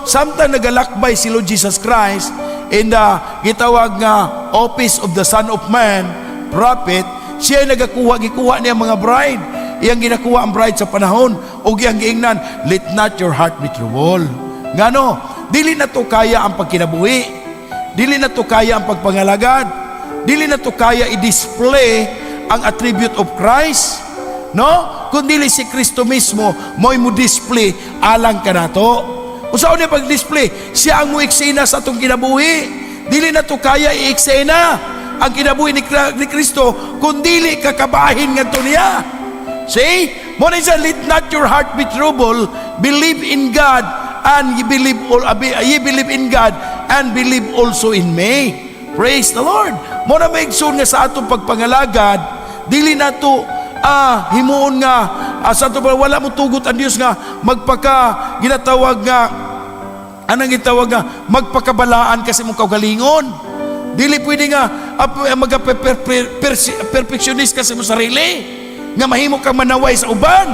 samtang nagalakbay si Lord Jesus Christ in the gitawag nga office of the Son of Man, prophet, siya gikuha niya mga bride. Iyang ginakuha ang bride sa panahon o iyang giingnan, let not your heart be troubled. Ngano? Dili na to kaya ang pagkinabuhi, dili na to kaya ang pagpangalagad, dili na to kaya i-display ang attribute of Christ, no? Kundi si Kristo mismo mo'y mo display alang ka na to. Usaon niya pag-display, siya ang mo eksena sa atong kinabuhi. Dili na to kaya i-eksena ang kinabuhi ni Kristo, kundi kakabahin nga to niya. See? Mo na siya, let not your heart be troubled, believe in God, and ye believe in God, and believe also in me. Praise the Lord. Mo na maigsoon nga sa atong pagpangalagad, dili na to himuon nga sa ato wala mo tugot ang Dios nga magpaka ginatawag nga anang gitawag nga magpakabalaan kasi mong kaugalingon. Dili pwede nga perfectionist kasi mo sarili nga mahimo kang manaway sa uban.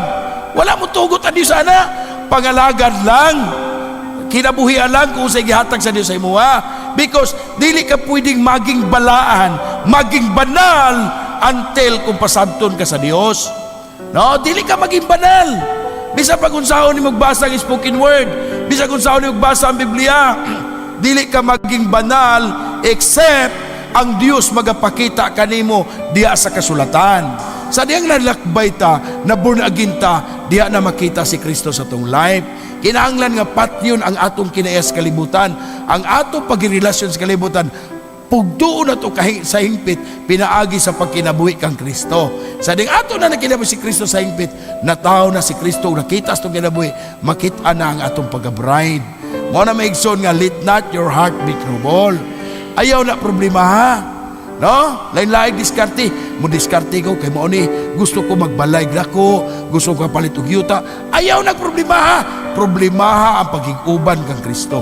Wala mo tugot ang Dios ana. Pangalagad lang, kinabuhian lang kung sa gihatag sa Dios sa imuha. Because dili ka pwedeng maging balaan, maging banal until kung pasadton ka sa Dios. No, dili ka maging banal. Bisa pag unsahon ni magbasa ang spoken word, bisa kung sahon ni magbasa ang Biblia, dili ka maging banal except ang Dios magapakita kanimo diha sa kasulatan. Sa diyang nalakbay ta, na born again ta, diha na makita si Kristo sa tong life. Kinahanglan nga patyon ang atong kinaes kalibutan, ang atong pagrelasyon sa kalibutan, pugduon na to sa hingpit, pinaagi sa pagkinabuhi kang Kristo. Sa ding ato na nakinabuhi si Kristo sa hingpit, nataw na si Kristo, nakita sa itong kinabuhi, makita na ang atong pag-bride. Mo na maigsoon nga, let not your heart be troubled. Ayaw na problema ha. No? Lain-lain diskarte. Mo diskarte ko kay mo ni gusto ko magbalay ko, gusto ko palit og yuta. Ayaw na problema ha. Problema ha ang pagig-uban kang Kristo.